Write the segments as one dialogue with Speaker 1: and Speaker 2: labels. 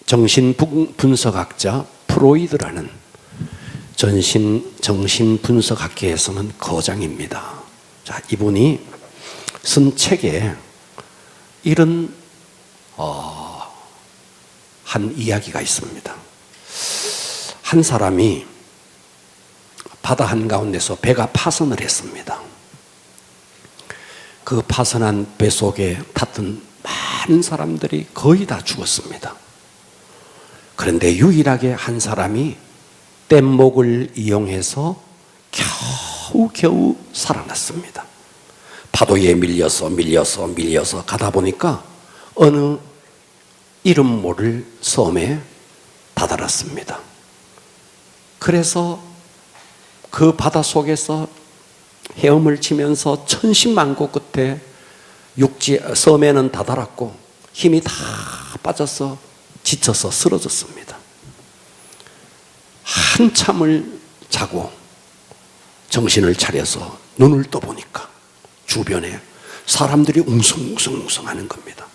Speaker 1: 정신분석학자 프로이드라는 정신분석학계에서는 거장입니다. 자, 이분이 쓴 책에 이런 한 이야기가 있습니다. 한 사람이 바다 한가운데서 배가 파선을 했습니다. 그 파선한 배 속에 탔던 많은 사람들이 거의 다 죽었습니다. 그런데 유일하게 한 사람이 뗏목을 이용해서 겨우겨우 살아났습니다. 파도에 밀려서 가다 보니까 어느 이름 모를 섬에 다다랐습니다. 그래서 그 바다 속에서 헤엄을 치면서 천신만고 끝에 섬에는 다다랐고 힘이 다 빠져서 지쳐서 쓰러졌습니다. 한참을 자고 정신을 차려서 눈을 떠보니까 주변에 사람들이 웅성웅성 하는 겁니다.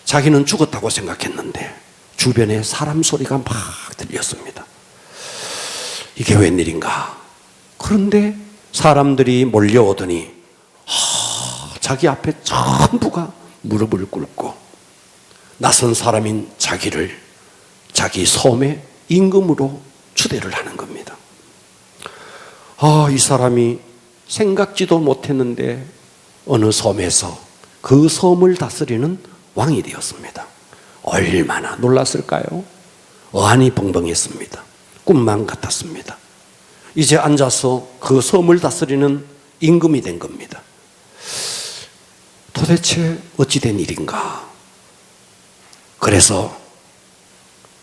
Speaker 1: 자기는 죽었다고 생각했는데 주변에 사람 소리가 막 들렸습니다. 이게 웬일인가? 그런데 사람들이 몰려오더니 자기 앞에 전부가 무릎을 꿇고 낯선 사람인 자기를 자기 섬의 임금으로 추대를 하는 겁니다. 이 사람이 생각지도 못했는데 어느 섬에서 그 섬을 다스리는 왕이 되었습니다. 얼마나 놀랐을까요? 어안이 벙벙했습니다. 꿈만 같았습니다. 이제 앉아서 그 섬을 다스리는 임금이 된 겁니다. 도대체 어찌 된 일인가? 그래서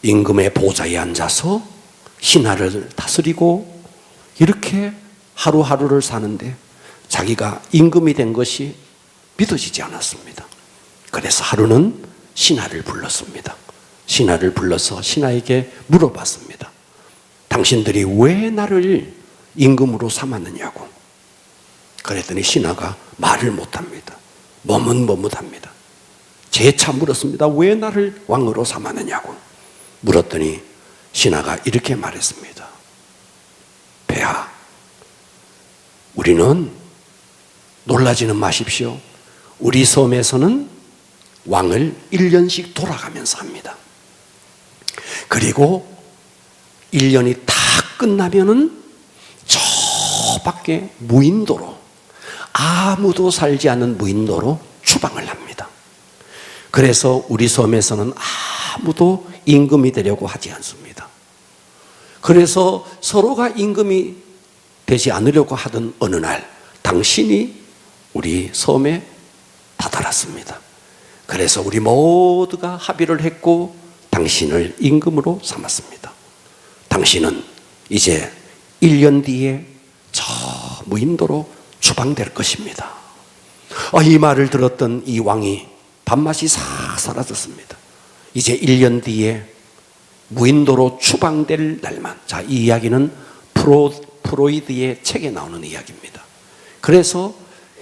Speaker 1: 임금의 보좌에 앉아서 신하를 다스리고 이렇게 하루하루를 사는데 자기가 임금이 된 것이 믿어지지 않았습니다. 그래서 하루는 신하를 불렀습니다. 신하를 불러서 신하에게 물어봤습니다. 당신들이 왜 나를 임금으로 삼았느냐고. 그랬더니 신하가 말을 못합니다. 머뭇머뭇합니다. 재차 물었습니다. 왜 나를 왕으로 삼았느냐고. 물었더니 신하가 이렇게 말했습니다. 폐하, 우리는 놀라지는 마십시오. 우리 섬에서는 왕을 1년씩 돌아가면서 합니다. 그리고 1년이 다 끝나면은 저 밖에 무인도로, 아무도 살지 않는 무인도로 추방을 합니다. 그래서 우리 섬에서는 아무도 임금이 되려고 하지 않습니다. 그래서 서로가 임금이 되지 않으려고 하던 어느 날 당신이 우리 섬에 다다랐습니다. 그래서 우리 모두가 합의를 했고 당신을 임금으로 삼았습니다. 당신은 이제 1년 뒤에 저 무인도로 추방될 것입니다. 이 말을 들었던 이 왕이 밥맛이 싹 사라졌습니다. 이제 1년 뒤에 무인도로 추방될 날만. 자, 이 이야기는 프로이드의 책에 나오는 이야기입니다. 그래서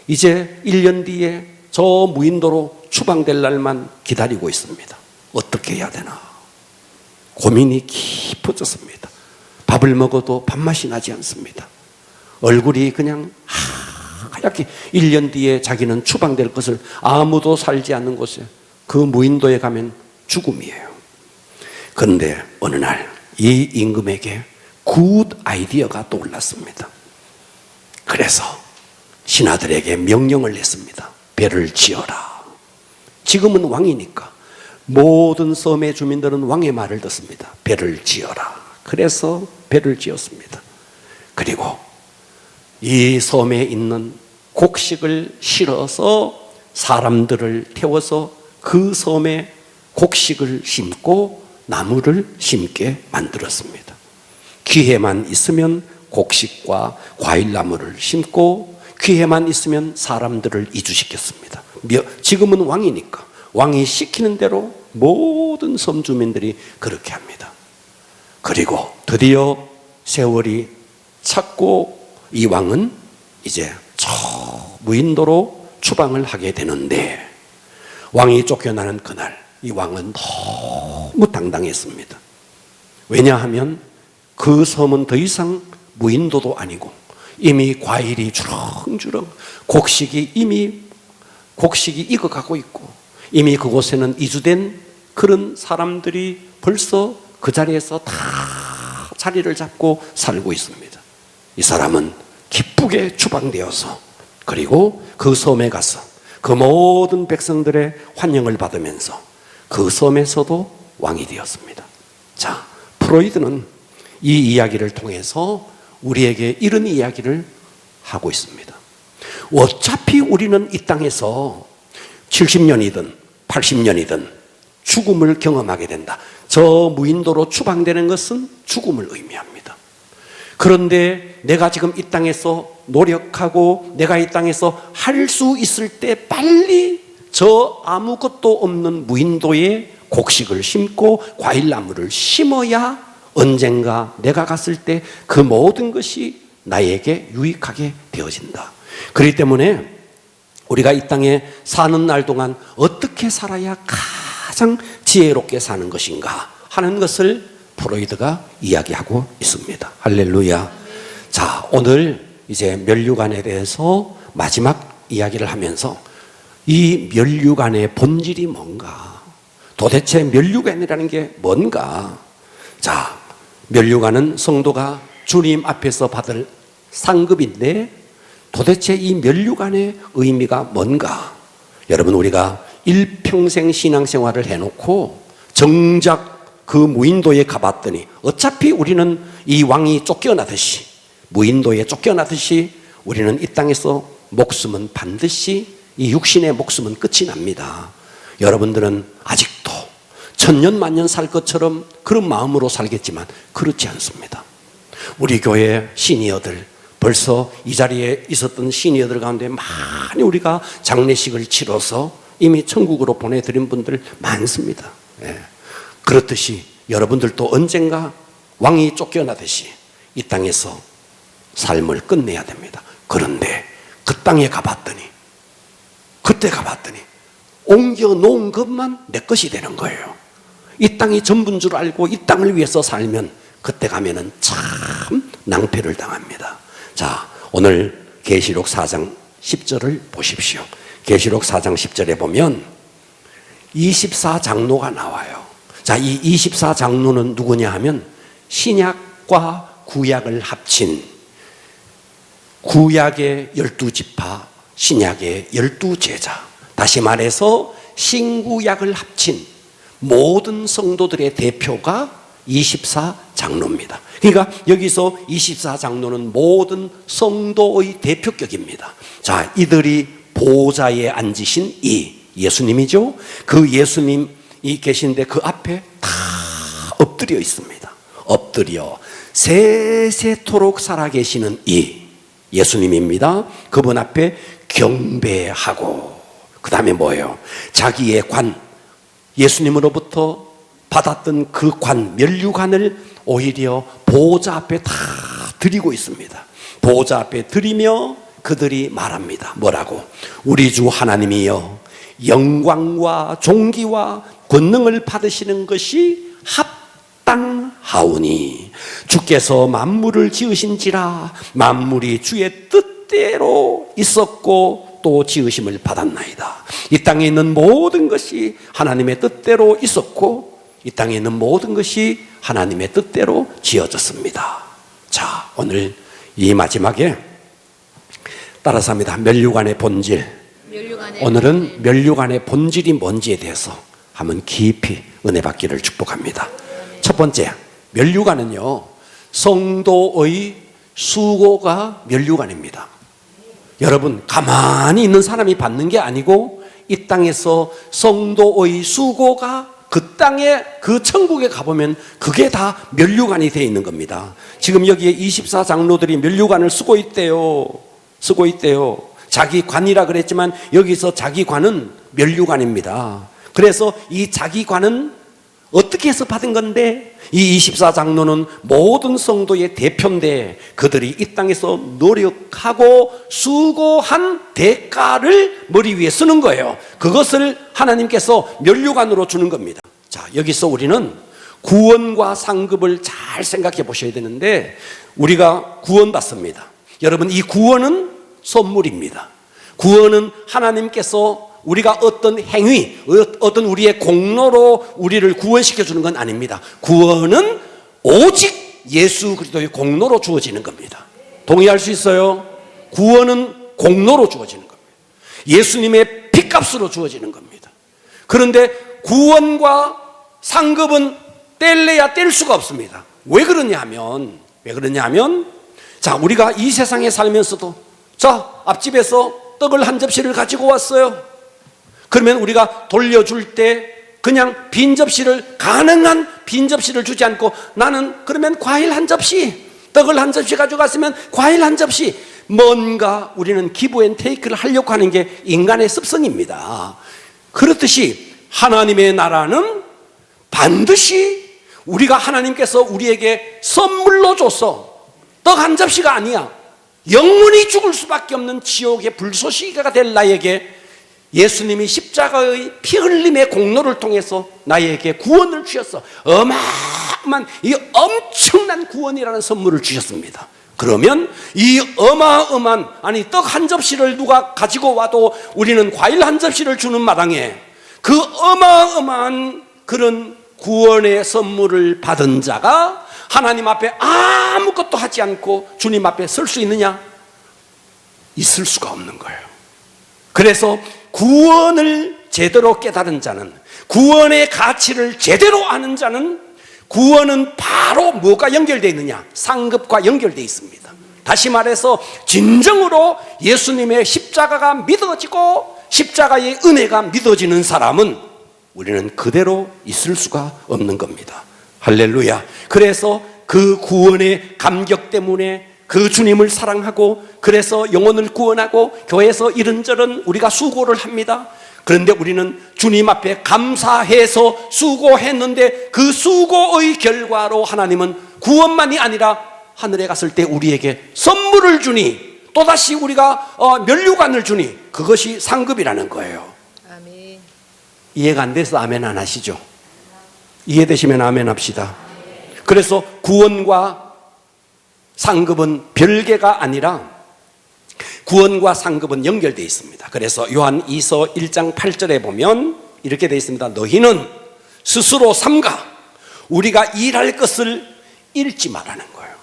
Speaker 1: 이제 1년 뒤에 저 무인도로 추방될 날만 기다리고 있습니다. 어떻게 해야 되나? 고민이 깊어졌습니다. 밥을 먹어도 밥맛이 나지 않습니다. 얼굴이 그냥 하얗게 1년 뒤에 자기는 추방될 것을 아무도 살지 않는 곳에 그 무인도에 가면 죽음이에요. 그런데 어느 날 이 임금에게 굿 아이디어가 떠올랐습니다. 그래서 신하들에게 명령을 냈습니다. 배를 지어라. 지금은 왕이니까 모든 섬의 주민들은 왕의 말을 듣습니다. 배를 지어라. 그래서 배를 지었습니다. 그리고 이 섬에 있는 곡식을 실어서 사람들을 태워서 그 섬에 곡식을 심고 나무를 심게 만들었습니다. 기회만 있으면 곡식과 과일나무를 심고 기회만 있으면 사람들을 이주시켰습니다. 지금은 왕이니까 왕이 시키는 대로 모든 섬 주민들이 그렇게 합니다. 그리고 드디어 세월이 찼고 이 왕은 이제 저 무인도로 추방을 하게 되는데 왕이 쫓겨나는 그날 이 왕은 너무 당당했습니다. 왜냐하면 그 섬은 더 이상 무인도도 아니고 이미 과일이 주렁주렁 곡식이 익어가고 있고 이미 그곳에는 이주된 그런 사람들이 벌써 그 자리에서 다 자리를 잡고 살고 있습니다. 이 사람은 기쁘게 추방되어서 그리고 그 섬에 가서 그 모든 백성들의 환영을 받으면서 그 섬에서도 왕이 되었습니다. 자, 프로이드는 이 이야기를 통해서 우리에게 이런 이야기를 하고 있습니다. 어차피 우리는 이 땅에서 70년이든 80년이든 죽음을 경험하게 된다. 저 무인도로 추방되는 것은 죽음을 의미합니다. 그런데 내가 지금 이 땅에서 노력하고 내가 이 땅에서 할 수 있을 때 빨리 저 아무것도 없는 무인도에 곡식을 심고 과일나무를 심어야 언젠가 내가 갔을 때 그 모든 것이 나에게 유익하게 되어진다. 그렇기 때문에 우리가 이 땅에 사는 날 동안 어떻게 살아야 가장 지혜롭게 사는 것인가 하는 것을 프로이드가 이야기하고 있습니다. 할렐루야. 자, 오늘 이제 면류관에 대해서 마지막 이야기를 하면서 이 면류관의 본질이 뭔가, 도대체 면류관이라는 게 뭔가. 자, 면류관은 성도가 주님 앞에서 받을 상급인데 도대체 이 면류관의 의미가 뭔가. 여러분, 우리가 일평생 신앙생활을 해놓고 정작 그 무인도에 가봤더니 어차피 우리는 이 왕이 쫓겨나듯이, 무인도에 쫓겨나듯이 우리는 이 땅에서 목숨은 반드시, 이 육신의 목숨은 끝이 납니다. 여러분들은 아직도 천년 만년 살 것처럼 그런 마음으로 살겠지만 그렇지 않습니다. 우리 교회 시니어들, 벌써 이 자리에 있었던 시니어들 가운데 많이 우리가 장례식을 치러서 이미 천국으로 보내드린 분들 많습니다. 예. 그렇듯이 여러분들도 언젠가 왕이 쫓겨나듯이 이 땅에서 삶을 끝내야 됩니다. 그런데 그 땅에 가봤더니, 그때 가봤더니 옮겨놓은 것만 내 것이 되는 거예요. 이 땅이 전부인 줄 알고 이 땅을 위해서 살면 그때 가면은 참 낭패를 당합니다. 자, 오늘 계시록 4장 10절을 보십시오. 계시록 4장 10절에 보면 24장로가 나와요. 자, 이 24장로는 누구냐 하면 신약과 구약을 합친 구약의 12지파, 신약의 12제자, 다시 말해서 신구약을 합친 모든 성도들의 대표가 24장로입니다. 그러니까 여기서 24장로는 모든 성도의 대표격입니다. 자, 이들이 보좌에 앉으신 이 예수님이죠. 그 예수님이 계신데 그 앞에 다 엎드려 있습니다. 엎드려 세세토록 살아계시는 이 예수님입니다. 그분 앞에 경배하고, 그 다음에 뭐예요? 자기의 관, 예수님으로부터 받았던 그 관, 면류관을 오히려 보좌 앞에 다 드리고 있습니다. 보좌 앞에 드리며 그들이 말합니다. 뭐라고? 우리 주 하나님이여, 영광과 존귀와 권능을 받으시는 것이 합당하오니 주께서 만물을 지으신지라 만물이 주의 뜻대로 있었고 또 지으심을 받았나이다. 이 땅에 있는 모든 것이 하나님의 뜻대로 있었고 이 땅에 있는 모든 것이 하나님의 뜻대로 지어졌습니다. 자, 오늘 이 마지막에 따라서 합니다. 면류관의 본질. 오늘은 면류관의 본질이 뭔지에 대해서 한번 깊이 은혜 받기를 축복합니다. 첫 번째, 면류관은요, 성도의 수고가 면류관입니다. 여러분, 가만히 있는 사람이 받는 게 아니고 이 땅에서 성도의 수고가 그 땅에, 그 천국에 가보면 그게 다 면류관이 되어 있는 겁니다. 지금 여기에 24장로들이 면류관을 쓰고 있대요. 쓰고 있대요. 자기 관이라 그랬지만 여기서 자기 관은 면류관입니다. 그래서 이 자기 관은 어떻게 해서 받은 건데 이 24장로는 모든 성도의 대표인데 그들이 이 땅에서 노력하고 수고한 대가를 머리 위에 쓰는 거예요. 그것을 하나님께서 면류관으로 주는 겁니다. 자, 여기서 우리는 구원과 상급을 잘 생각해 보셔야 되는데 우리가 구원받습니다. 여러분, 이 구원은 선물입니다. 구원은 하나님께서 우리가 어떤 행위, 어떤 우리의 공로로 우리를 구원시켜 주는 건 아닙니다. 구원은 오직 예수 그리스도의 공로로 주어지는 겁니다. 동의할 수 있어요? 구원은 공로로 주어지는 겁니다. 예수님의 피값으로 주어지는 겁니다. 그런데 구원과 상급은 뗄래야 뗄 수가 없습니다. 왜 그러냐 하면 자, 우리가 이 세상에 살면서도 자, 앞집에서 떡을 한 접시를 가지고 왔어요. 그러면 우리가 돌려줄 때 그냥 가능한 빈 접시를 주지 않고 나는 그러면 과일 한 접시, 떡을 한 접시 가져갔으면 과일 한 접시, 뭔가 우리는 기브 앤 테이크를 하려고 하는 게 인간의 습성입니다. 그렇듯이 하나님의 나라는 반드시 우리가 하나님께서 우리에게 선물로 줘서 떡 한 접시가 아니야, 영원히 죽을 수밖에 없는 지옥의 불쏘시개가 될 나에게 예수님이 십자가의 피 흘림의 공로를 통해서 나에게 구원을 주셨어. 어마어마한 이 엄청난 구원이라는 선물을 주셨습니다. 그러면 이 어마어마한 떡 한 접시를 누가 가지고 와도 우리는 과일 한 접시를 주는 마당에 그 어마어마한 그런 구원의 선물을 받은 자가 하나님 앞에 아무것도 하지 않고 주님 앞에 설 수 있느냐? 있을 수가 없는 거예요. 그래서 구원을 제대로 깨달은 자는, 구원의 가치를 제대로 아는 자는 구원은 바로 뭐가 연결되어 있느냐? 상급과 연결되어 있습니다. 다시 말해서 진정으로 예수님의 십자가가 믿어지고 십자가의 은혜가 믿어지는 사람은 우리는 그대로 있을 수가 없는 겁니다. 할렐루야. 그래서 그 구원의 감격 때문에 그 주님을 사랑하고 그래서 영혼을 구원하고 교회에서 이런저런 우리가 수고를 합니다. 그런데 우리는 주님 앞에 감사해서 수고했는데 그 수고의 결과로 하나님은 구원만이 아니라 하늘에 갔을 때 우리에게 선물을 주니 또다시 우리가 면류관을 주니 그것이 상급이라는 거예요.
Speaker 2: 아멘.
Speaker 1: 이해가 안 돼서 아멘 안 하시죠? 이해되시면 아멘 합시다. 그래서 구원과 상급은 별개가 아니라 구원과 상급은 연결되어 있습니다. 그래서 요한 2서 1장 8절에 보면 이렇게 되어 있습니다. 너희는 스스로 삼가 우리가 일할 것을 잃지 말라는 거예요.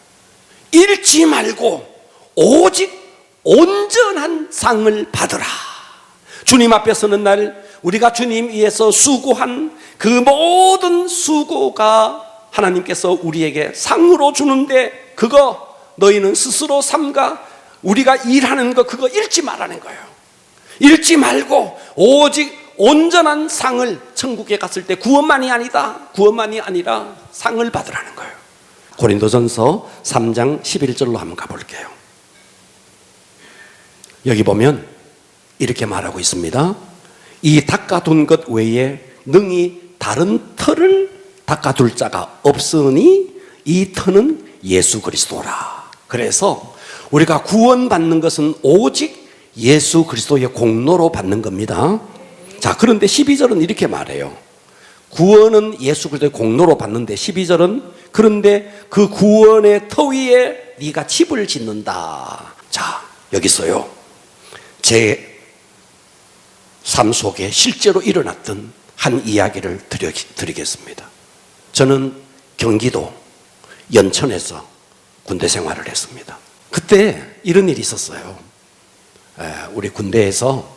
Speaker 1: 잃지 말고 오직 온전한 상을 받으라. 주님 앞에 서는 날 우리가 주님 위해서 수고한 그 모든 수고가 하나님께서 우리에게 상으로 주는데 그거 너희는 스스로 삼가 우리가 일하는 거 그거 잃지 말라는 거예요. 잃지 말고 오직 온전한 상을 천국에 갔을 때 구원만이 아니라 상을 받으라는 거예요. 고린도전서 3장 11절로 한번 가볼게요. 여기 보면 이렇게 말하고 있습니다. 이 닦아둔 것 외에 능히 다른 터를 닦아둘 자가 없으니 이 터는 예수 그리스도라. 그래서 우리가 구원받는 것은 오직 예수 그리스도의 공로로 받는 겁니다. 자, 그런데 12절은 이렇게 말해요. 구원은 예수 그리스도의 공로로 받는데 12절은 그런데 그 구원의 터 위에 네가 집을 짓는다. 자, 여기 있어요. 제 삶 속에 실제로 일어났던 한 이야기를 드리겠습니다. 저는 경기도 연천에서 군대 생활을 했습니다. 그때 이런 일이 있었어요. 우리 군대에서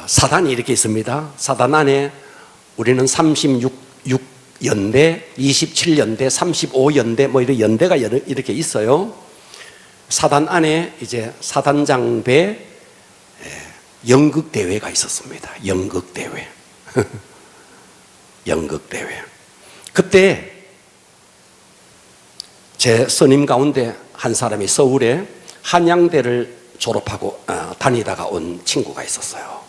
Speaker 1: 사단이 이렇게 있습니다. 사단 안에 우리는 36연대, 27연대, 35연대 뭐 이런 연대가 이렇게 있어요. 사단 안에 이제 사단장배 연극대회가 있었습니다. 연극대회. 연극대회. 그때 제 선임 가운데 한 사람이 서울에 한양대를 졸업하고 다니다가 온 친구가 있었어요.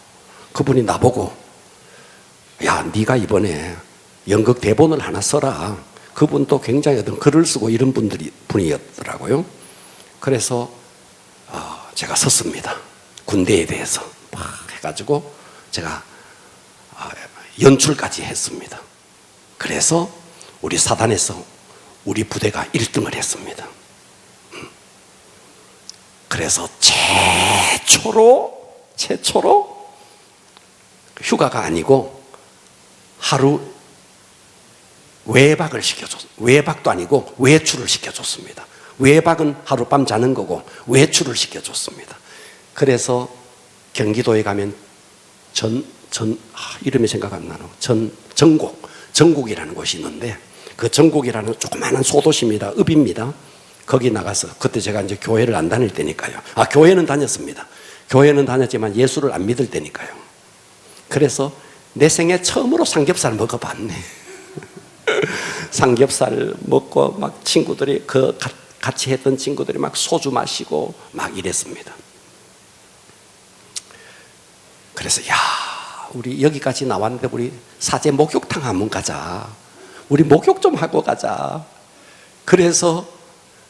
Speaker 1: 그분이 나보고 야, 네가 이번에 연극 대본을 하나 써라. 그분도 굉장히 어떤 글을 쓰고 이런 분이었더라고요. 그래서 제가 썼습니다. 군대에 대해서 막 해가지고 제가 연출까지 했습니다. 그래서 우리 사단에서 우리 부대가 1등을 했습니다. 그래서 최초로 휴가가 아니고 하루 외박을 시켜줬습니다. 외박도 아니고 외출을 시켜줬습니다. 외박은 하룻밤 자는 거고 외출을 시켜줬습니다. 그래서 경기도에 가면 이름이 생각 안 나요. 전곡이라는 곳이 있는데 그 전곡이라는 조그마한 소도시입니다. 읍입니다. 거기 나가서 그때 제가 이제 교회를 안 다닐 때니까요. 교회는 다녔습니다. 교회는 다녔지만 예수를 안 믿을 때니까요. 그래서 내 생애 처음으로 삼겹살 먹어봤네. 삼겹살 먹고 막 친구들이 같이 했던 친구들이 막 소주 마시고 막 이랬습니다. 그래서 우리 여기까지 나왔는데 우리 사제 목욕탕 한번 가자. 우리 목욕 좀 하고 가자. 그래서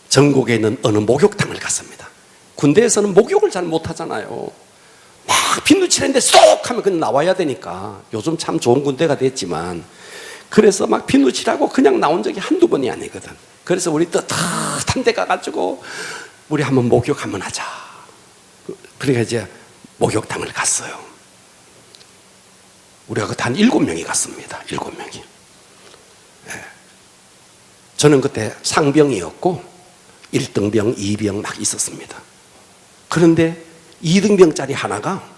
Speaker 1: 전국에 있는 어느 목욕탕을 갔습니다. 군대에서는 목욕을 잘 못하잖아요. 막 비누칠했는데 쏙 하면 그냥 나와야 되니까. 요즘 참 좋은 군대가 됐지만 그래서 막 비누칠하고 그냥 나온 적이 한두 번이 아니거든. 그래서 우리 따뜻한 데 가가지고 우리 한번 목욕 한번 하자. 그러니까 이제 목욕탕을 갔어요. 우리가 그때 한 7명이 갔습니다. 7명이. 저는 그때 상병이었고 1등병, 2병 막 있었습니다. 그런데 2등병짜리 하나가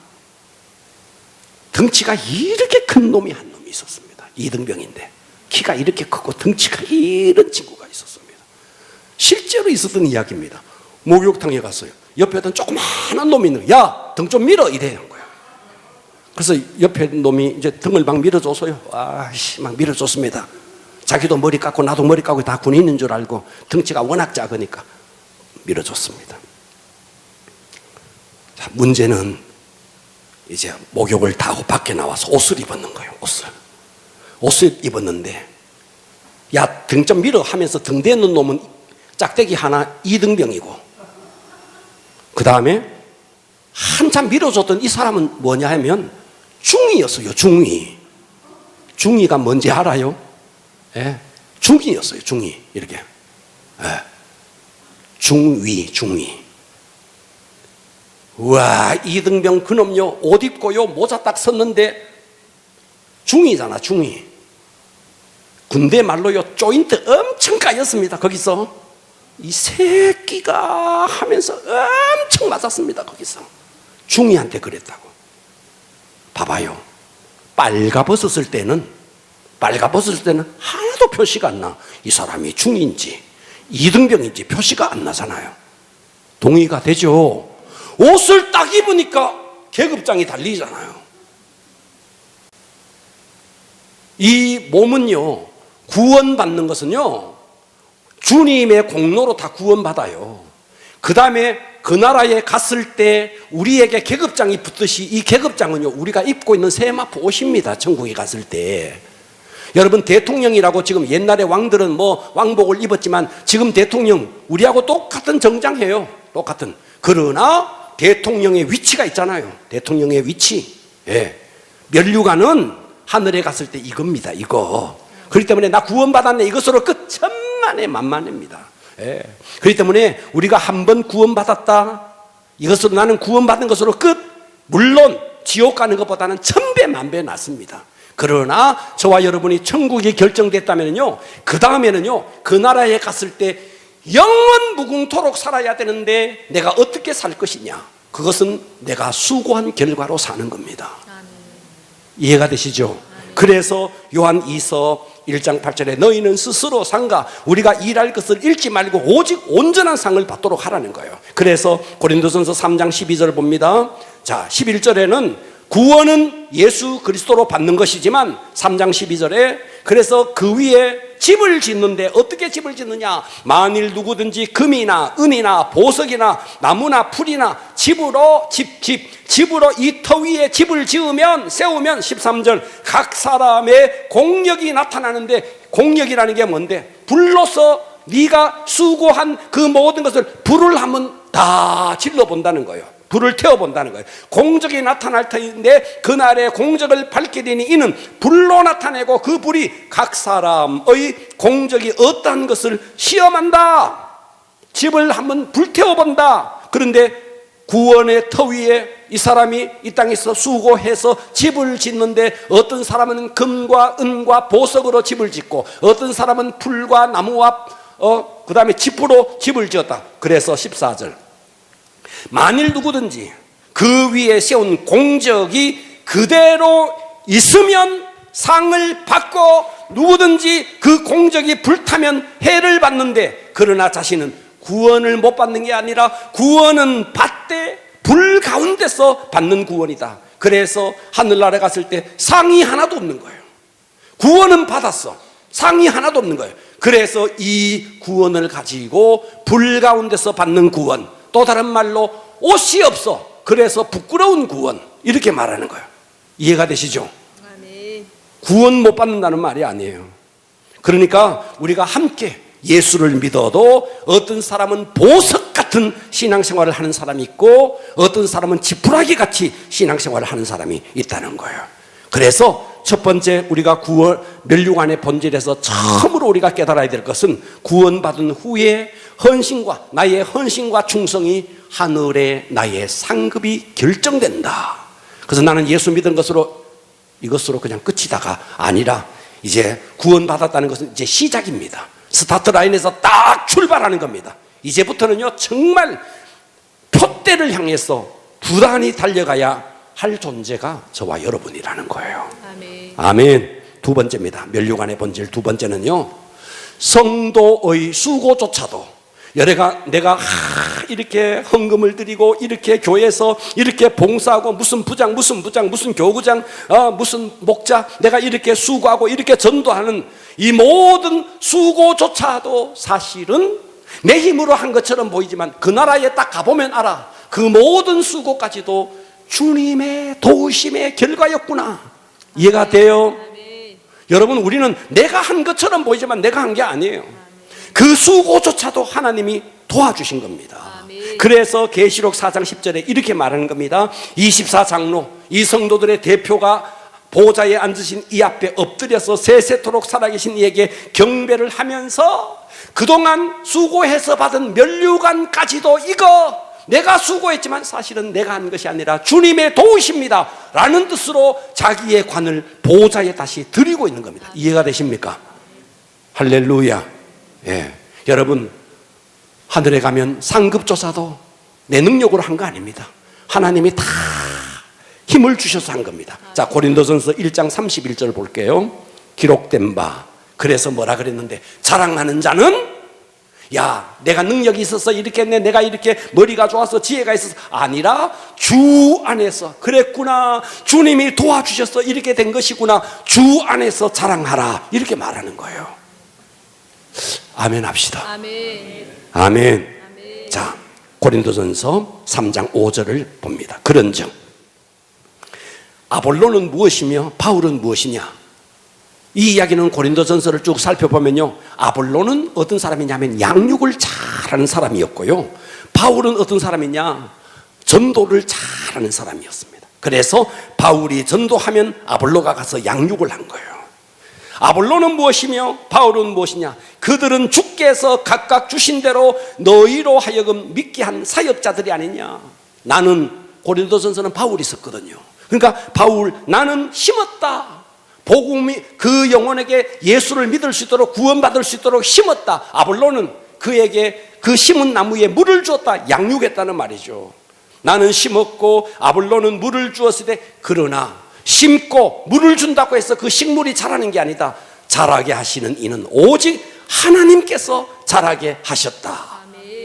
Speaker 1: 덩치가 이렇게 큰 놈이 한 놈이 있었습니다. 2등병인데 키가 이렇게 크고 덩치가 이런 친구가 있었습니다. 실제로 있었던 이야기입니다. 목욕탕에 갔어요. 옆에 어떤 조그마한 놈이 있는 거예요. 야, 등 좀 밀어 이래는 거예요. 그래서 옆에 놈이 이제 등을 막 밀어줘서요. 막 밀어줬습니다. 자기도 머리 깎고 나도 머리 깎고 다 군인인 줄 알고 덩치가 워낙 작으니까 밀어줬습니다. 자, 문제는 이제 목욕을 다 하고 밖에 나와서 옷을 입었는 거예요. 옷을 입었는데 야, 등 좀 밀어 하면서 등 대는 놈은 짝대기 하나 2등병이고 그 다음에 한참 밀어줬던 이 사람은 뭐냐 하면 중위였어요. 중위가 뭔지 알아요? 예, 중위였어요. 중위 이렇게. 중위. 우와, 2등병 그놈요 옷 입고요 모자 딱 섰는데 중위잖아. 중위. 군대 말로요 조인트 엄청 까였습니다. 거기서 이 새끼가 하면서 엄청 맞았습니다. 거기서 중위한테 그랬다고. 봐봐요. 빨가벗었을 때는 하나도 표시가 안 나. 이 사람이 중인지 2등병인지 표시가 안 나잖아요. 동의가 되죠. 옷을 딱 입으니까 계급장이 달리잖아요. 이 몸은요 구원받는 것은요 주님의 공로로 다 구원받아요. 그 다음에 그 나라에 갔을 때 우리에게 계급장이 붙듯이 이 계급장은요 우리가 입고 있는 세마포 옷입니다. 천국에 갔을 때. 여러분 대통령이라고 지금 옛날에 왕들은 뭐 왕복을 입었지만 지금 대통령 우리하고 똑같은 정장해요. 똑같은. 그러나 대통령의 위치가 있잖아요. 대통령의 위치. 예. 면류관은 하늘에 갔을 때 이겁니다. 이거. 그렇기 때문에 나 구원받았네 이것으로 끝. 천만의 만만입니다. 예. 그렇기 때문에 우리가 한 번 구원받았다 이것으로 나는 구원받은 것으로 끝. 물론 지옥 가는 것보다는 1000배 만배 낫습니다. 그러나 저와 여러분이 천국이 결정됐다면요 그 다음에는요 그 나라에 갔을 때 영원 무궁토록 살아야 되는데 내가 어떻게 살 것이냐, 그것은 내가 수고한 결과로 사는 겁니다. 이해가 되시죠? 그래서 요한 2서 1장 8절에 너희는 스스로 상가 우리가 일할 것을 잃지 말고 오직 온전한 상을 받도록 하라는 거예요. 그래서 고린도전서 3장 12절을 봅니다. 자, 11절에는 구원은 예수 그리스도로 받는 것이지만 3장 12절에 그래서 그 위에 집을 짓는데 어떻게 집을 짓느냐? 만일 누구든지 금이나 은이나 보석이나 나무나 풀이나 집으로 이 터 위에 집을 지으면 세우면 13절 각 사람의 공력이 나타나는데, 공력이라는 게 뭔데? 불로서 네가 수고한 그 모든 것을 불을 한번 다 질러본다는 거예요. 불을 태워본다는 거예요. 공적이 나타날 터인데 그날의 공적을 밝게 되니 이는 불로 나타내고 그 불이 각 사람의 공적이 어떠한 것을 시험한다. 집을 한번 불태워본다. 그런데 구원의 터 위에 이 사람이 이 땅에서 수고해서 집을 짓는데 어떤 사람은 금과 은과 보석으로 집을 짓고 어떤 사람은 풀과 나무와 그 다음에 짚으로 집을 지었다. 그래서 14절 만일 누구든지 그 위에 세운 공적이 그대로 있으면 상을 받고 누구든지 그 공적이 불타면 해를 받는데 그러나 자신은 구원을 못 받는 게 아니라 구원은 받되 불 가운데서 받는 구원이다. 그래서 하늘나라에 갔을 때 상이 하나도 없는 거예요. 구원은 받았어. 상이 하나도 없는 거예요. 그래서 이 구원을 가지고 불 가운데서 받는 구원, 또 다른 말로 옷이 없어. 그래서 부끄러운 구원, 이렇게 말하는 거예요. 이해가 되시죠?
Speaker 2: 아멘.
Speaker 1: 구원 못 받는다는 말이 아니에요. 그러니까 우리가 함께 예수를 믿어도 어떤 사람은 보석 같은 신앙생활을 하는 사람이 있고 어떤 사람은 지푸라기 같이 신앙생활을 하는 사람이 있다는 거예요. 그래서 첫 번째 우리가 구원 면류관의 본질에서 처음으로 우리가 깨달아야 될 것은 구원받은 후에 헌신과 나의 헌신과 충성이 하늘의 나의 상급이 결정된다. 그래서 나는 예수 믿은 것으로 이것으로 그냥 끝이다가 아니라 이제 구원받았다는 것은 이제 시작입니다. 스타트 라인에서 딱 출발하는 겁니다. 이제부터는요 정말 표대를 향해서 부단히 달려가야 할 존재가 저와 여러분이라는 거예요.
Speaker 2: 아멘.
Speaker 1: 아멘. 두 번째입니다. 면류관의 본질 두 번째는요 성도의 수고조차도 내가 이렇게 헌금을 드리고 이렇게 교회에서 이렇게 봉사하고 무슨 부장 무슨 교구장 무슨 목자 내가 이렇게 수고하고 이렇게 전도하는 이 모든 수고조차도 사실은 내 힘으로 한 것처럼 보이지만 그 나라에 딱 가보면 알아. 그 모든 수고까지도 주님의 도우심의 결과였구나. 이해가 돼요?
Speaker 2: 아멘.
Speaker 1: 여러분 우리는 내가 한 것처럼 보이지만 내가 한 게 아니에요. 그 수고조차도 하나님이 도와주신 겁니다.
Speaker 2: 아멘.
Speaker 1: 그래서 계시록 4장 10절에 이렇게 말하는 겁니다. 24장로 이 성도들의 대표가 보좌에 앉으신 이 앞에 엎드려서 세세토록 살아계신 이에게 경배를 하면서 그동안 수고해서 받은 면류관까지도 이거 내가 수고했지만 사실은 내가 한 것이 아니라 주님의 도우십니다 라는 뜻으로 자기의 관을 보좌에 다시 드리고 있는 겁니다. 이해가 되십니까? 할렐루야. 예. 여러분 하늘에 가면 상급조사도 내 능력으로 한 거 아닙니다. 하나님이 다 힘을 주셔서 한 겁니다. 자, 고린도전서 1장 31절 볼게요. 기록된 바 그래서 뭐라 그랬는데 자랑하는 자는 야 내가 능력이 있어서 이렇게 했네 내가 이렇게 머리가 좋아서 지혜가 있어서 아니라 주 안에서 그랬구나 주님이 도와주셔서 이렇게 된 것이구나 주 안에서 자랑하라 이렇게 말하는 거예요. 아멘 합시다.
Speaker 2: 아멘.
Speaker 1: 아멘.
Speaker 2: 아멘.
Speaker 1: 자 고린도전서 3장 5절을 봅니다. 그런즉 아볼로는 무엇이며 바울은 무엇이냐. 이 이야기는 고린도전서를 쭉 살펴보면요 아볼로는 어떤 사람이냐면 양육을 잘하는 사람이었고요 바울은 어떤 사람이냐 전도를 잘하는 사람이었습니다. 그래서 바울이 전도하면 아볼로가 가서 양육을 한 거예요. 아볼로는 무엇이며 바울은 무엇이냐. 그들은 주께서 각각 주신 대로 너희로 하여금 믿게 한 사역자들이 아니냐. 나는 고린도전서는 바울이 썼거든요. 그러니까 바울 나는 심었다. 복음이 그 영혼에게 예수를 믿을 수 있도록 구원받을 수 있도록 심었다. 아볼로는 그에게 그 심은 나무에 물을 주었다. 양육했다는 말이죠. 나는 심었고 아볼로는 물을 주었을 때 그러나 심고 물을 준다고 해서 그 식물이 자라는 게 아니다. 자라게 하시는 이는 오직 하나님께서 자라게 하셨다.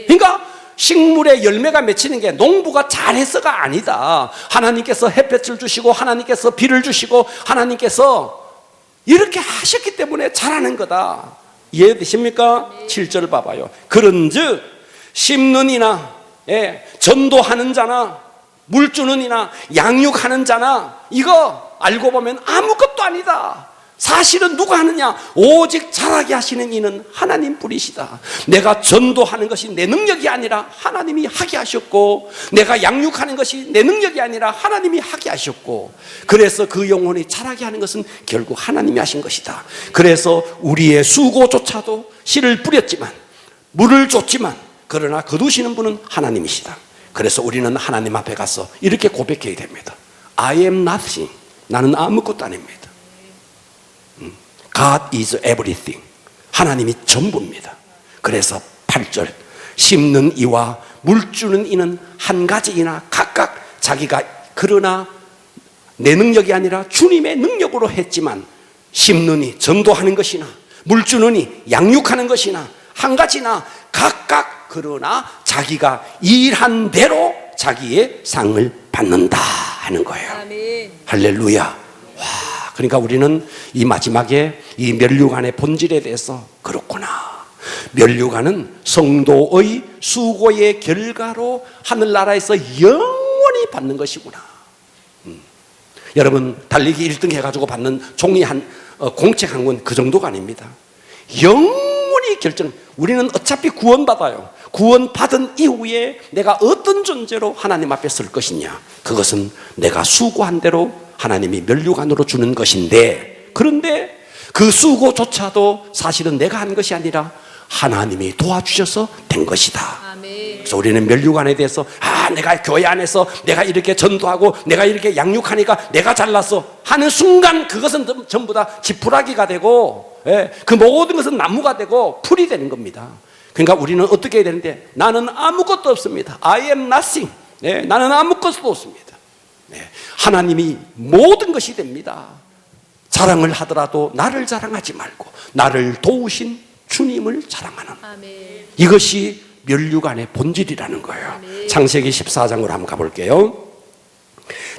Speaker 1: 그러니까 식물의 열매가 맺히는 게 농부가 잘해서가 아니다. 하나님께서 햇볕을 주시고 하나님께서 비를 주시고 하나님께서 이렇게 하셨기 때문에 자라는 거다. 이해되십니까? 7절 봐봐요. 그런즉 심는 이나 전도하는 자나 물 주는 이나 양육하는 자나 이거 알고 보면 아무것도 아니다. 사실은 누가 하느냐? 오직 자라게 하시는 이는 하나님 뿐이시다. 내가 전도하는 것이 내 능력이 아니라 하나님이 하게 하셨고, 내가 양육하는 것이 내 능력이 아니라 하나님이 하게 하셨고, 그래서 그 영혼이 자라게 하는 것은 결국 하나님이 하신 것이다. 그래서 우리의 수고조차도 씨를 뿌렸지만, 물을 줬지만, 그러나 거두시는 분은 하나님이시다. 그래서 우리는 하나님 앞에 가서 이렇게 고백해야 됩니다. I am nothing. 나는 아무것도 아닙니다. God is everything. 하나님이 전부입니다. 그래서 8절 심는 이와 물 주는 이는 한 가지이나 각각 자기가 그러나 내 능력이 아니라 주님의 능력으로 했지만 심는 이 전도하는 것이나 물 주는 이 양육하는 것이나 한 가지나 각각 그러나 자기가 일한 대로 자기의 상을 받는다 하는 거예요. 아멘. 할렐루야. 그러니까 우리는 이 마지막에 이 면류관의 본질에 대해서 그렇구나. 면류관은 성도의 수고의 결과로 하늘나라에서 영원히 받는 것이구나. 여러분 달리기 1등 해가지고 받는 종이 공책 한 권 그 정도가 아닙니다. 영원히 결정. 우리는 어차피 구원받아요. 구원받은 이후에 내가 어떤 존재로 하나님 앞에 설 것이냐, 그것은 내가 수고한 대로 하나님이 면류관으로 주는 것인데, 그런데 그 수고조차도 사실은 내가 한 것이 아니라 하나님이 도와주셔서 된 것이다. 아멘. 그래서 우리는 면류관에 대해서 내가 교회 안에서 내가 이렇게 전도하고 내가 이렇게 양육하니까 내가 잘났어 하는 순간 그것은 전부 다 지푸라기가 되고, 그 모든 것은 나무가 되고 풀이 되는 겁니다. 그러니까 우리는 어떻게 해야 되는데, 나는 아무것도 없습니다. I am nothing. 나는 아무것도 없습니다. 하나님이 모든 것이 됩니다. 자랑을 하더라도 나를 자랑하지 말고 나를 도우신 주님을 자랑하는, 아멘. 이것이 면류관의 본질이라는 거예요. 아멘. 창세기 14장으로 한번 가볼게요.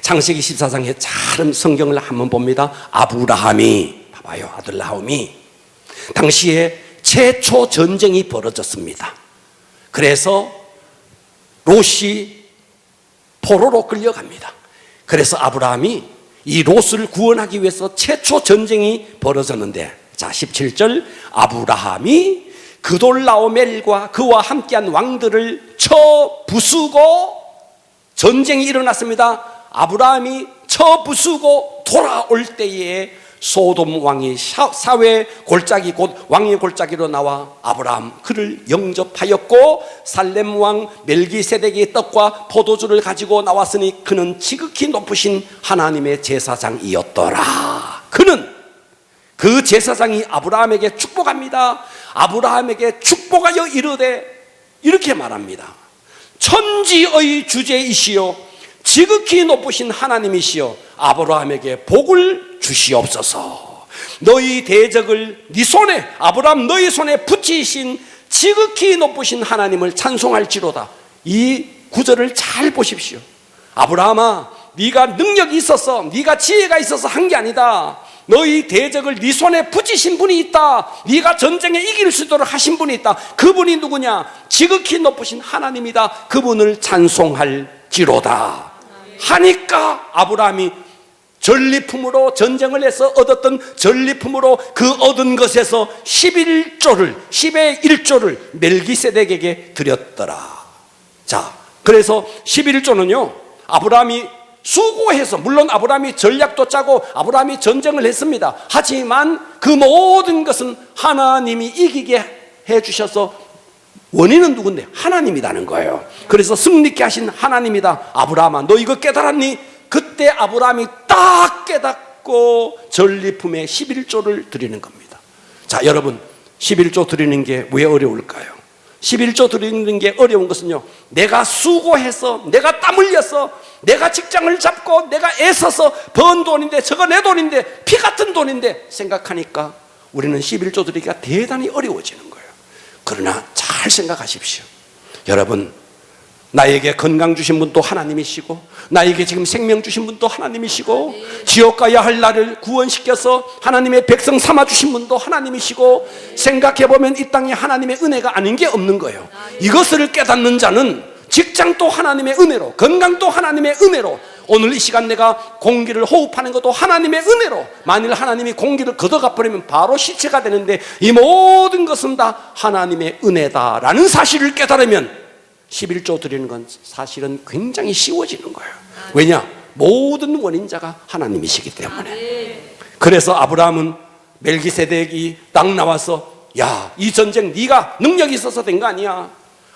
Speaker 1: 창세기 14장에 잘 성경을 한번 봅니다. 아브라함이, 봐봐요, 아들 나홈이 당시에 최초 전쟁이 벌어졌습니다. 그래서 롯이 포로로 끌려갑니다. 그래서 아브라함이 이 롯을 구원하기 위해서 최초 전쟁이 벌어졌는데, 자 17절 아브라함이 그돌라오멜과 그와 함께한 왕들을 쳐 부수고, 전쟁이 일어났습니다. 아브라함이 쳐 부수고 돌아올 때에 소돔 왕이 사회 골짜기 곧 왕의 골짜기로 나와 아브라함 그를 영접하였고, 살렘 왕 멜기세덱의 떡과 포도주를 가지고 나왔으니 그는 지극히 높으신 하나님의 제사장이었더라. 그는 그 제사장이 아브라함에게 축복합니다. 아브라함에게 축복하여 이르되 이렇게 말합니다. 천지의 주제이시여 지극히 높으신 하나님이시여 아브라함에게 복을 주시옵소서. 너희 대적을 네 손에, 아브라함 너희 손에 붙이신 지극히 높으신 하나님을 찬송할지로다. 이 구절을 잘 보십시오. 아브라함아, 네가 능력이 있어서, 네가 지혜가 있어서 한 게 아니다. 너희 대적을 네 손에 붙이신 분이 있다. 네가 전쟁에 이길 수 있도록 하신 분이 있다. 그분이 누구냐? 지극히 높으신 하나님이다. 그분을 찬송할지로다 하니까 아브라함이 전리품으로, 전쟁을 해서 얻었던 전리품으로 그 얻은 것에서 11조를, 10의 1조를 멜기세덱에게 드렸더라. 자, 그래서 11조는요 아브라함이 수고해서, 물론 아브라함이 전략도 짜고 아브라함이 전쟁을 했습니다. 하지만 그 모든 것은 하나님이 이기게 해주셔서, 원인은 누군데? 하나님이라는 거예요. 그래서 승리케 하신 하나님이다. 아브라함아, 너 이거 깨달았니? 그때 아브라함이 딱 깨닫고 전리품의 11조를 드리는 겁니다. 자, 여러분 11조 드리는 게 왜 어려울까요? 11조 드리는 게 어려운 것은요, 내가 수고해서, 내가 땀 흘려서, 내가 직장을 잡고 내가 애써서 번 돈인데, 저거 내 돈인데, 피 같은 돈인데 생각하니까 우리는 11조 드리기가 대단히 어려워지는 거예요. 그러나 잘 생각하십시오. 여러분, 나에게 건강 주신 분도 하나님이시고, 나에게 지금 생명 주신 분도 하나님이시고, 지옥 가야 할 나를 구원시켜서 하나님의 백성 삼아 주신 분도 하나님이시고, 생각해보면 이 땅에 하나님의 은혜가 아닌 게 없는 거예요. 이것을 깨닫는 자는 직장도 하나님의 은혜로, 건강도 하나님의 은혜로, 오늘 이 시간 내가 공기를 호흡하는 것도 하나님의 은혜로, 만일 하나님이 공기를 걷어가 버리면 바로 시체가 되는데 이 모든 것은 다 하나님의 은혜다라는 사실을 깨달으면 11조 드리는 건 사실은 굉장히 쉬워지는 거예요. 왜냐? 모든 원인자가 하나님이시기 때문에. 그래서 아브라함은 멜기세덱이 딱 나와서, 야, 이 전쟁 네가 능력이 있어서 된 거 아니야,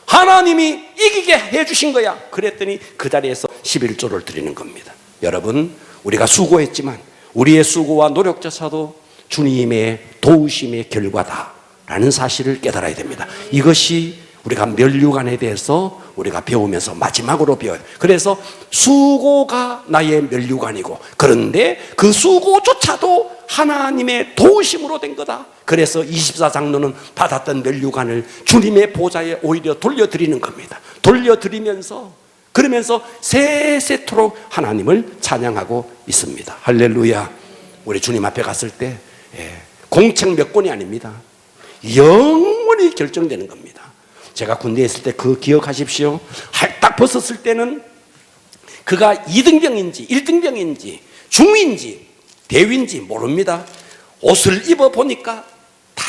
Speaker 1: 하나님이 이기게 해주신 거야. 그랬더니 그 자리에서 11조를 드리는 겁니다. 여러분, 우리가 수고했지만 우리의 수고와 노력조차도 주님의 도우심의 결과다라는 사실을 깨달아야 됩니다. 이것이 우리가 면류관에 대해서 우리가 배우면서 마지막으로 배워요. 그래서 수고가 나의 면류관이고, 그런데 그 수고조차도 하나님의 도우심으로 된 거다. 그래서 24장로는 받았던 면류관을 주님의 보좌에 오히려 돌려드리는 겁니다. 돌려드리면서, 그러면서 세세토록 하나님을 찬양하고 있습니다. 할렐루야. 우리 주님 앞에 갔을 때 공책 몇 권이 아닙니다. 영원히 결정되는 겁니다. 제가 군대에 있을 때 그 기억하십시오. 딱 벗었을 때는 그가 2등병인지 1등병인지 중위인지 대위인지 모릅니다. 옷을 입어보니까 다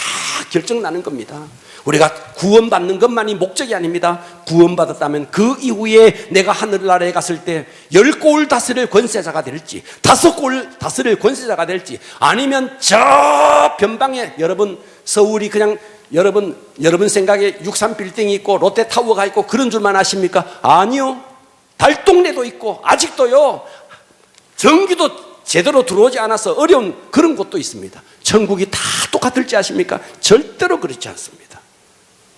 Speaker 1: 결정나는 겁니다. 우리가 구원받는 것만이 목적이 아닙니다. 구원받았다면 그 이후에 내가 하늘나라에 갔을 때 10골 다스릴 권세자가 될지, 5골 다스릴 권세자가 될지, 아니면 저 변방에, 여러분 서울이 그냥 여러분 생각에 63빌딩이 있고 롯데타워가 있고 그런 줄만 아십니까? 아니요. 달동네도 있고 아직도요 전기도 제대로 들어오지 않아서 어려운 그런 곳도 있습니다. 천국이 다 똑같을지 아십니까? 절대로 그렇지 않습니다.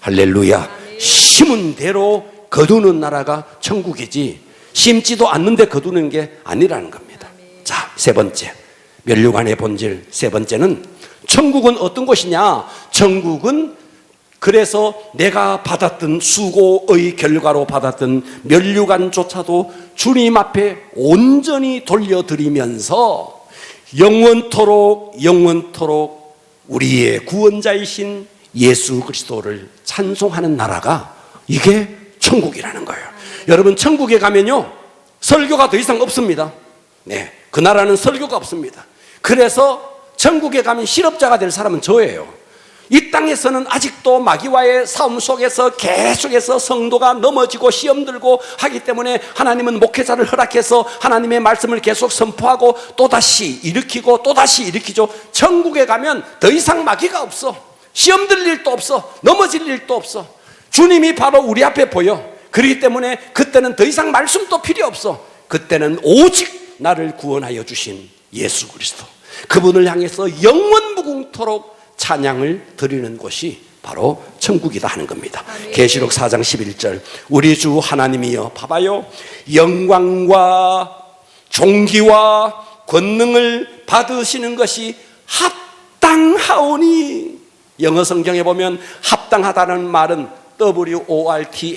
Speaker 1: 할렐루야. 심은 대로 거두는 나라가 천국이지, 심지도 않는데 거두는 게 아니라는 겁니다. 자, 세 번째, 면류관의 본질 세 번째는, 천국은 어떤 곳이냐? 천국은 그래서 내가 받았던 수고의 결과로 받았던 면류관조차도 주님 앞에 온전히 돌려드리면서 영원토록 우리의 구원자이신 예수 그리스도를 찬송하는 나라가, 이게 천국이라는 거예요. 여러분, 천국에 가면요 설교가 더 이상 없습니다. 네, 그 나라는 설교가 없습니다. 그래서 천국에 가면 실업자가 될 사람은 저예요. 이 땅에서는 아직도 마귀와의 싸움 속에서 계속해서 성도가 넘어지고 시험 들고 하기 때문에 하나님은 목회자를 허락해서 하나님의 말씀을 계속 선포하고 또다시 일으키고 또다시 일으키죠. 천국에 가면 더 이상 마귀가 없어. 시험 들 일도 없어. 넘어질 일도 없어. 주님이 바로 우리 앞에 보여. 그렇기 때문에 그때는 더 이상 말씀도 필요 없어. 그때는 오직 나를 구원하여 주신 예수 그리스도, 그분을 향해서 영원무궁토록 찬양을 드리는 곳이 바로 천국이다 하는 겁니다. 계시록 4장 11절, 우리 주 하나님이여, 봐봐요, 영광과 존귀와 권능을 받으시는 것이 합당하오니. 영어 성경에 보면 합당하다는 말은 worthy,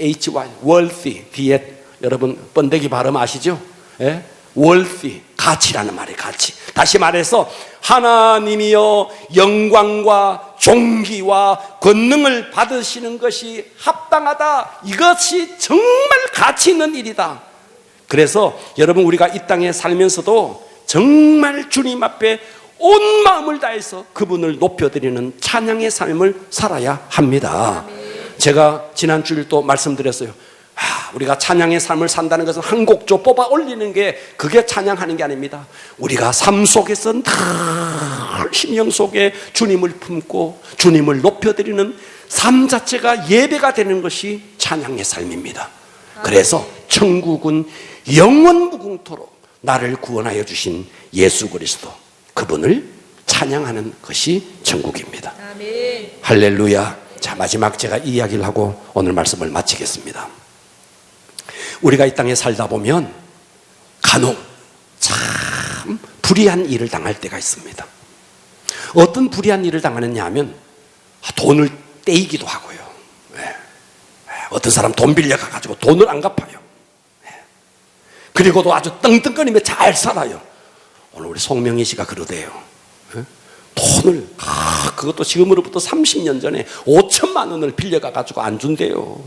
Speaker 1: worthy, 뒤에 여러분 번데기 발음 아시죠? 예? worthy, 가치라는 말이에요. 가치. 다시 말해서 하나님이여 영광과 존귀와 권능을 받으시는 것이 합당하다. 이것이 정말 가치 있는 일이다. 그래서 여러분, 우리가 이 땅에 살면서도 정말 주님 앞에 온 마음을 다해서 그분을 높여드리는 찬양의 삶을 살아야 합니다. 제가 지난 주일 또 말씀드렸어요. 우리가 찬양의 삶을 산다는 것은 한 곡조 뽑아 올리는 게, 그게 찬양하는 게 아닙니다. 우리가 삶 속에서 늘 심령 속에 주님을 품고 주님을 높여드리는 삶 자체가 예배가 되는 것이 찬양의 삶입니다. 그래서 천국은 영원무궁토록 나를 구원하여 주신 예수 그리스도, 그분을 찬양하는 것이 천국입니다. 아멘. 할렐루야. 자, 마지막 제가 이 이야기를 하고 오늘 말씀을 마치겠습니다. 우리가 이 땅에 살다 보면 간혹 참 불의한 일을 당할 때가 있습니다. 어떤 불의한 일을 당하느냐 하면 돈을 떼이기도 하고요. 어떤 사람 돈 빌려가가지고 돈을 안 갚아요. 그리고도 아주 떵떵거리며 잘 살아요. 오늘 우리 송명희 씨가 그러대요. 돈을 그것도 지금으로부터 30년 전에 5천만 원을 빌려가가지고 안 준대요.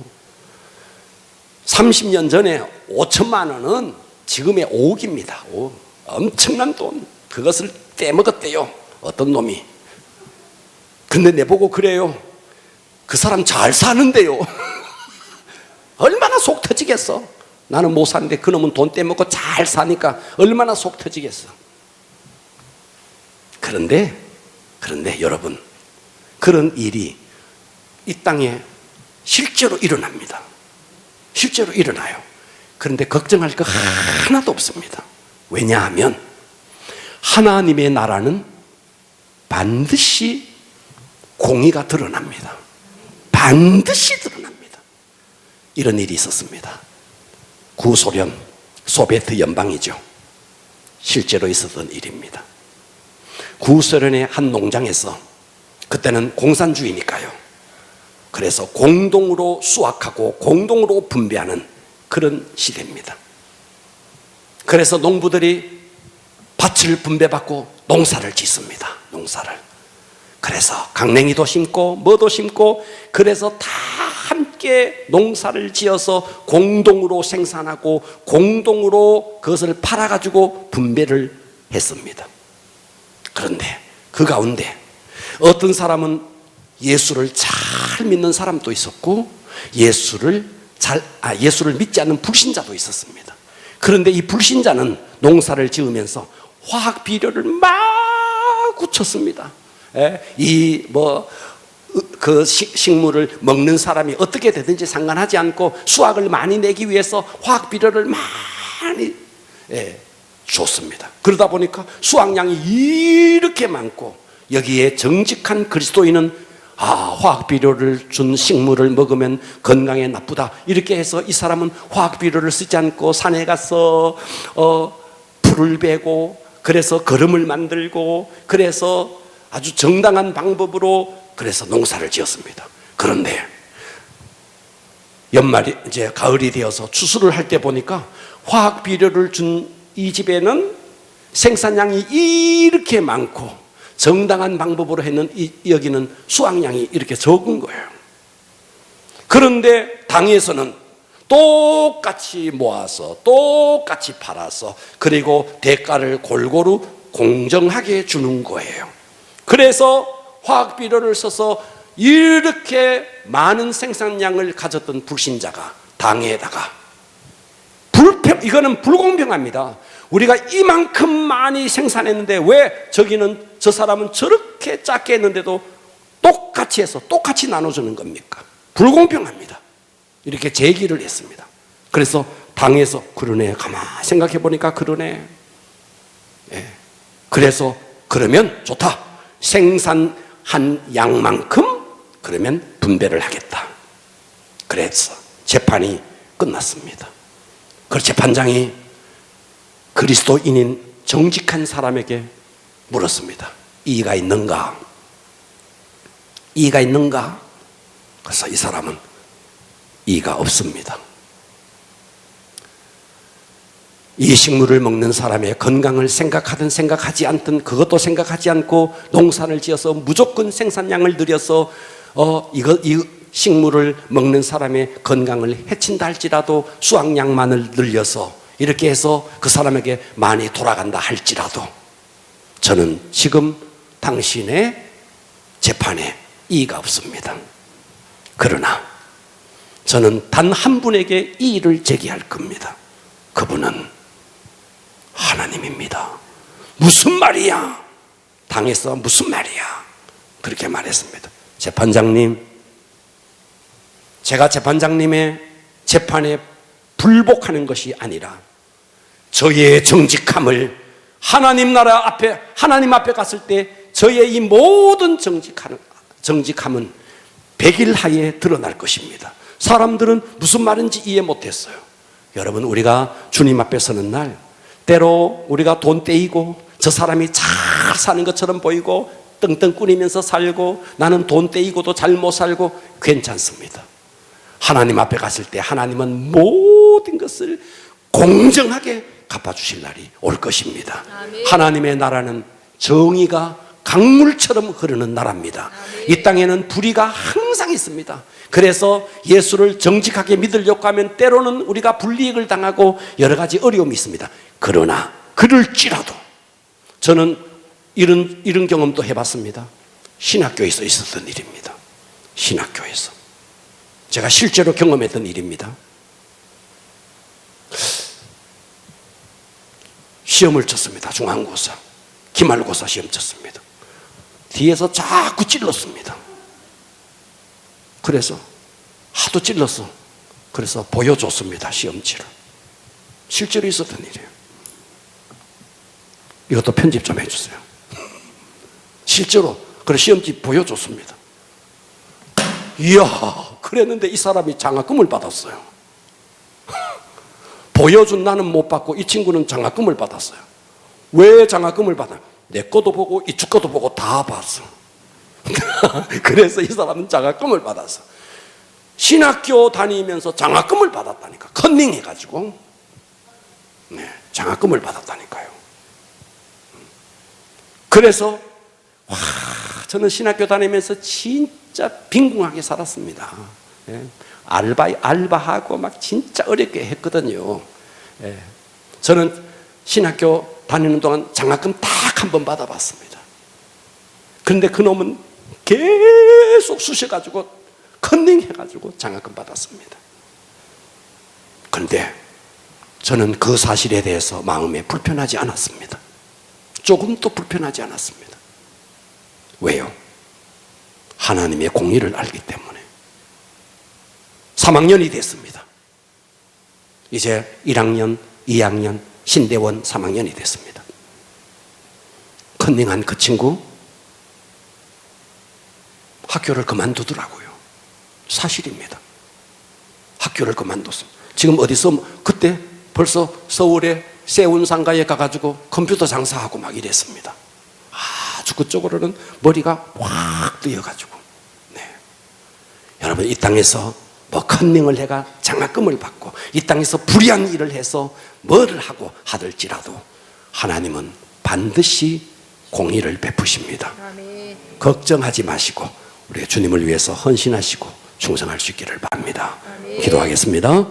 Speaker 1: 30년 전에 5천만 원은 지금의 5억입니다. 5억. 엄청난 돈. 그것을 떼먹었대요. 어떤 놈이. 근데 내보고 그래요. 그 사람 잘 사는데요. 얼마나 속 터지겠어. 나는 못 사는데 그놈은 돈 떼먹고 잘 사니까 얼마나 속 터지겠어. 그런데 여러분, 그런 일이 이 땅에 실제로 일어납니다. 실제로 일어나요. 그런데 걱정할 거 하나도 없습니다. 왜냐하면 하나님의 나라는 반드시 공의가 드러납니다. 반드시 드러납니다. 이런 일이 있었습니다. 구소련 소비에트 연방이죠. 실제로 있었던 일입니다. 구소련의 한 농장에서, 그때는 공산주의니까요, 그래서 공동으로 수확하고 공동으로 분배하는 그런 시대입니다. 그래서 농부들이 밭을 분배받고 농사를 짓습니다. 농사를. 그래서 강냉이도 심고 뭐도 심고, 그래서 다 함께 농사를 지어서 공동으로 생산하고 공동으로 그것을 팔아가지고 분배를 했습니다. 그런데 그 가운데 어떤 사람은 예수를 잘 믿는 사람도 있었고 예수를 믿지 않는 불신자도 있었습니다. 그런데 이 불신자는 농사를 지으면서 화학 비료를 막 묻혔습니다. 그 식물을 먹는 사람이 어떻게 되든지 상관하지 않고 수확을 많이 내기 위해서 화학 비료를 많이 줬습니다. 그러다 보니까 수확량이 이렇게 많고, 여기에 정직한 그리스도인은 화학 비료를 준 식물을 먹으면 건강에 나쁘다, 이렇게 해서 이 사람은 화학 비료를 쓰지 않고 산에 가서 풀을 베고, 그래서 거름을 만들고, 그래서 아주 정당한 방법으로 그래서 농사를 지었습니다. 그런데 연말이 이제 가을이 되어서 추수를 할 때 보니까 화학 비료를 준 이 집에는 생산량이 이렇게 많고 정당한 방법으로 했는 여기는 수확량이 이렇게 적은 거예요. 그런데 당에서는 똑같이 모아서 똑같이 팔아서 그리고 대가를 골고루 공정하게 주는 거예요. 그래서 화학 비료를 써서 이렇게 많은 생산량을 가졌던 불신자가 당에다가 이거는 불공평합니다. 우리가 이만큼 많이 생산했는데 왜 저 사람은 저렇게 작게 했는데도 똑같이 해서 똑같이 나눠주는 겁니까? 불공평합니다. 이렇게 제기를 했습니다. 그래서 당에서 그러네, 가만 생각해 보니까 그러네. 그래서 그러면 좋다. 생산한 양만큼 그러면 분배를 하겠다. 그래서 재판이 끝났습니다. 그 재판장이 그리스도인인 정직한 사람에게 물었습니다. 이의가 있는가? 이의가 있는가? 그래서 이 사람은 이의가 없습니다. 이 식물을 먹는 사람의 건강을 생각하든 생각하지 않든 그것도 생각하지 않고 농사를 지어서 무조건 생산량을 늘려서 이 식물을 먹는 사람의 건강을 해친다 할지라도 수확량만을 늘려서 이렇게 해서 그 사람에게 많이 돌아간다 할지라도 저는 지금 당신의 재판에 이의가 없습니다. 그러나 저는 단 한 분에게 이의를 제기할 겁니다. 그분은 하나님입니다. 무슨 말이야? 당에서 무슨 말이야? 그렇게 말했습니다. 재판장님, 제가 재판장님의 재판에 불복하는 것이 아니라 저의 정직함을 하나님 앞에 갔을 때 저의 이 모든 정직함은 백일하에 드러날 것입니다. 사람들은 무슨 말인지 이해 못했어요. 여러분, 우리가 주님 앞에 서는 날 때로 우리가 돈 떼이고 저 사람이 잘 사는 것처럼 보이고 떵떵 꾸리면서 살고 나는 돈 떼이고도 잘 못 살고 괜찮습니다. 하나님 앞에 갔을 때 하나님은 모든 것을 공정하게 갚아주실 날이 올 것입니다.
Speaker 2: 아멘.
Speaker 1: 하나님의 나라는 정의가 강물처럼 흐르는 나라입니다.
Speaker 2: 아멘.
Speaker 1: 이 땅에는 불의가 항상 있습니다. 그래서 예수를 정직하게 믿으려고 하면 때로는 우리가 불이익을 당하고 여러 가지 어려움이 있습니다. 그러나 그럴지라도 저는 이런 경험도 해봤습니다. 신학교에서 있었던 일입니다. 신학교에서 제가 실제로 경험했던 일입니다. 시험을 쳤습니다. 중간고사, 기말고사 시험 쳤습니다. 뒤에서 자꾸 찔렀습니다. 그래서 하도 찔렀어. 그래서 보여줬습니다. 시험지를. 실제로 있었던 일이에요. 이것도 편집 좀 해주세요. 실제로 그 시험지 보여줬습니다. 이야, 그랬는데 이 사람이 장학금을 받았어요. 보여준 나는 못 받고 이 친구는 장학금을 받았어요. 왜 장학금을 받아요? 내 거도 보고 이쪽 거도 보고 다 봤어. 그래서 이 사람은 장학금을 받았어. 신학교 다니면서 장학금을 받았다니까. 컨닝해가지고 장학금을 받았다니까요. 그래서 저는 신학교 다니면서 진짜 빈궁하게 살았습니다. 알바하고 막 진짜 어렵게 했거든요. 저는 신학교 다니는 동안 장학금 딱 한 번 받아봤습니다. 그런데 그놈은 계속 쑤셔가지고 컨닝해가지고 장학금 받았습니다. 그런데 저는 그 사실에 대해서 마음에 불편하지 않았습니다. 조금도 불편하지 않았습니다. 왜요? 하나님의 공의를 알기 때문에. 3학년이 됐습니다. 이제 1학년, 2학년, 신대원 3학년이 됐습니다. 컨닝한 그 친구 학교를 그만두더라고요. 사실입니다. 학교를 그만뒀습니다. 지금 어디서 그때 벌써 서울에 세운상가에 가가지고 컴퓨터 장사하고 막 이랬습니다. 아주 그쪽으로는 머리가 확 뜨여가지고. 여러분, 이 땅에서 뭐 컨닝을 해가 장학금을 받고 이 땅에서 불의한 일을 해서 뭐를 하고 하들지라도 하나님은 반드시 공의를 베푸십니다.
Speaker 2: 아멘.
Speaker 1: 걱정하지 마시고 우리 주님을 위해서 헌신하시고 충성할 수 있기를 바랍니다.
Speaker 2: 아멘.
Speaker 1: 기도하겠습니다.